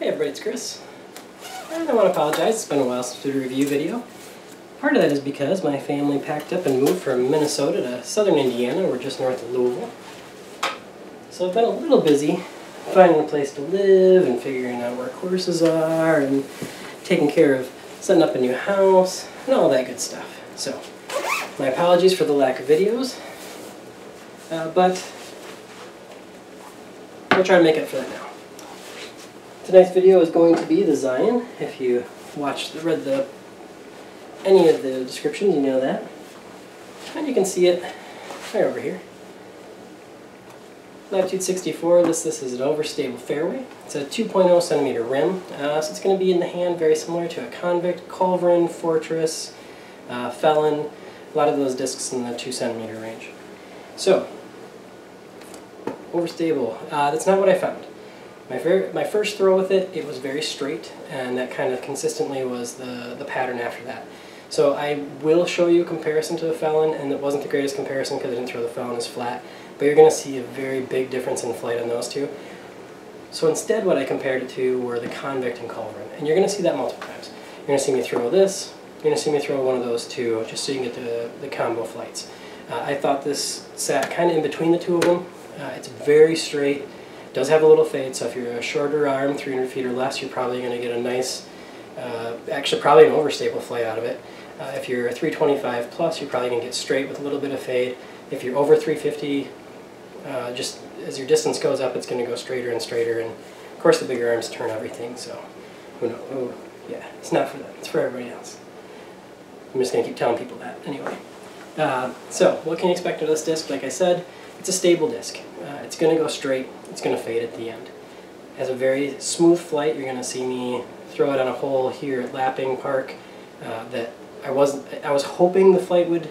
Hey everybody, it's Chris. And I want to apologize, it's been a while since we did a review video. Part of that is because my family packed up and moved from Minnesota to southern Indiana. We're just north of Louisville. So I've been a little busy finding a place to live and figuring out where courses are and taking care of setting up a new house and all that good stuff. So, my apologies for the lack of videos, but we'll try to make up for that now. Tonight's video is going to be the Zion. If you read any of the descriptions, you know that. And you can see it right over here. Latitude64 lists this as an overstable fairway. It's a 2.0 centimeter rim, so it's going to be in the hand very similar to a Convict, Culverin, Fortress, Felon, a lot of those discs in the 2 centimeter range. So, overstable, that's not what I found. My first throw with it, it was very straight, and that kind of consistently was the pattern after that. So I will show you a comparison to the Felon, and it wasn't the greatest comparison because I didn't throw the Felon as flat, but you're going to see a very big difference in flight on those two. So instead what I compared it to were the Convict and Culverin, and you're going to see that multiple times. You're going to see me throw this, you're going to see me throw one of those two, just so you can get the combo flights. I thought this sat kind of in between the two of them. It's very straight. Does have a little fade, so if you're a shorter arm, 300 feet or less, you're probably going to get a nice, actually probably an overstable flight out of it. If you're a 325 plus, you're probably going to get straight with a little bit of fade. If you're over 350, just as your distance goes up, it's going to go straighter and straighter, and of course the bigger arms turn everything, so who knows? Oh, yeah, it's not for them, it's for everybody else. I'm just going to keep telling people that anyway. So, what can you expect of this disc? Like I said, it's a stable disc. It's going to go straight, it's going to fade at the end. It has a very smooth flight. You're going to see me throw it on a hole here at Lapping Park that I was hoping the flight would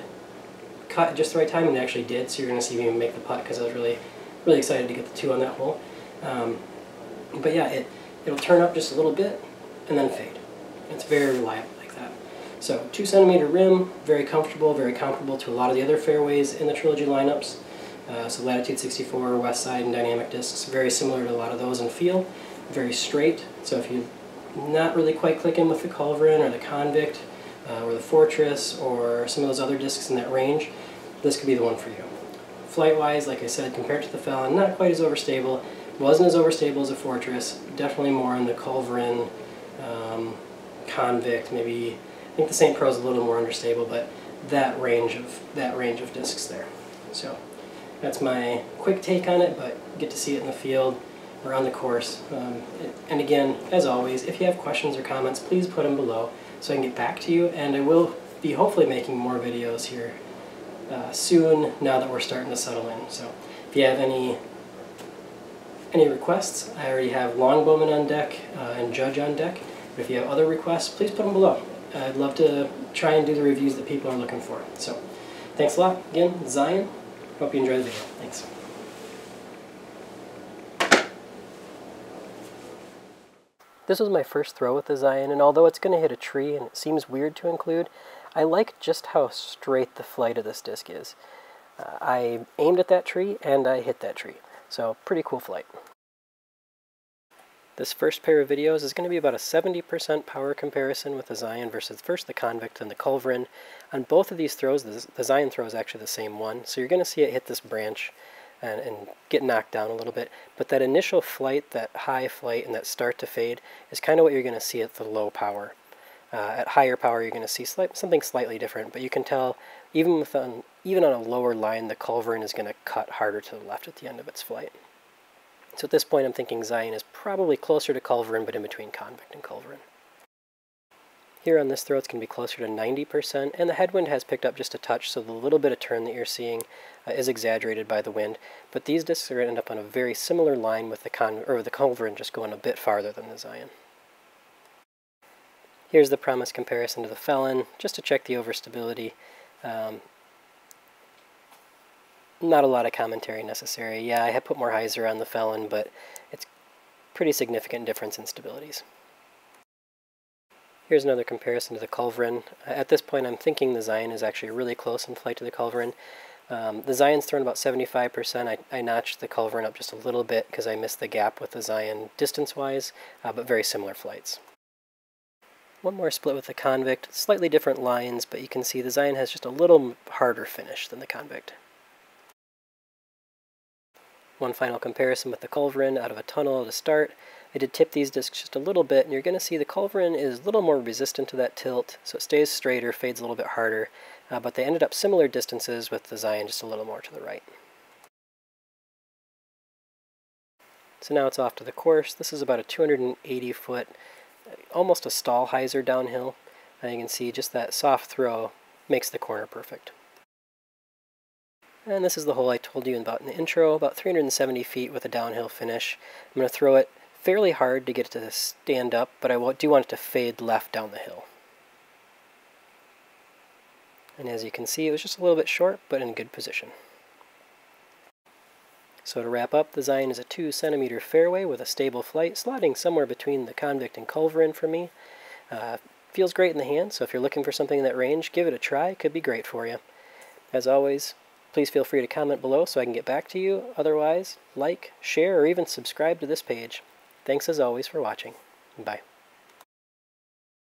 cut at just the right time, and it actually did, so you're going to see me make the putt because I was really excited to get the 2 on that hole. But yeah, it'll turn up just a little bit and then fade. It's very reliable like that. So 2 centimeter rim, very comfortable, very comparable to a lot of the other fairways in the Trilogy lineups. So Latitude64, West Side, and Dynamic discs, very similar to a lot of those in feel. Very straight, so if you're not really quite clicking with the Culverin or the Convict or the Fortress or some of those other discs in that range, this could be the one for you. Flight-wise, like I said, compared to the Felon, not quite as overstable. Wasn't as overstable as a Fortress, definitely more in the Culverin, Convict, maybe, I think the St. Pro's a little more understable, but that range of discs there. So that's my quick take on it, but you get to see it in the field or on the course. And again, as always, if you have questions or comments, please put them below so I can get back to you, and I will be hopefully making more videos here soon now that we're starting to settle in. So if you have any requests, I already have Longbowman on deck and Judge on deck, but if you have other requests, please put them below. I'd love to try and do the reviews that people are looking for. So thanks a lot. Again, Zion. Hope you enjoyed the video. Thanks. This was my first throw with the Zion, and although it's going to hit a tree and it seems weird to include, I like just how straight the flight of this disc is. I aimed at that tree and I hit that tree, so pretty cool flight. This first pair of videos is going to be about a 70% power comparison with the Zion versus first the Convict and the Culverin. On both of these throws, the Zion throw is actually the same one, so you're going to see it hit this branch and get knocked down a little bit. But that initial flight, that high flight, and that start to fade is kind of what you're going to see at the low power. At higher power, you're going to see something slightly different, but you can tell even on a lower line, the Culverin is going to cut harder to the left at the end of its flight. So at this point, I'm thinking Zion is probably closer to Culverin, but in between Convict and Culverin. Here on this throw, it's going to be closer to 90%, and the headwind has picked up just a touch, so the little bit of turn that you're seeing is exaggerated by the wind. But these discs are going to end up on a very similar line with the Culverin, just going a bit farther than the Zion. Here's the promised comparison to the Felon, just to check the overstability. Not a lot of commentary necessary. Yeah, I have put more hyzer on the Felon, but it's pretty significant difference in stabilities. Here's another comparison to the Culverin. At this point, I'm thinking the Zion is actually really close in flight to the Culverin. The Zion's thrown about 75%. I notched the Culverin up just a little bit because I missed the gap with the Zion distance-wise, but very similar flights. One more split with the Convict, slightly different lines, but you can see the Zion has just a little harder finish than the Convict. One final comparison with the Culverin out of a tunnel to start. I did tip these discs just a little bit, and you're going to see the Culverin is a little more resistant to that tilt, so it stays straighter, fades a little bit harder, but they ended up similar distances with the Zion just a little more to the right. So now it's off to the course. This is about a 280-foot, almost a Stahlheiser downhill. And you can see just that soft throw makes the corner perfect. And this is the hole I told you about in the intro, about 370 feet with a downhill finish. I'm going to throw it fairly hard to get it to stand up, but I do want it to fade left down the hill. And as you can see, it was just a little bit short, but in good position. So to wrap up, the Zion is a 2-centimeter fairway with a stable flight, sliding somewhere between the Convict and Culverin for me. Feels great in the hand, so if you're looking for something in that range, give it a try. It could be great for you. As always, please feel free to comment below so I can get back to you. Otherwise, like, share, or even subscribe to this page. Thanks as always for watching. Bye.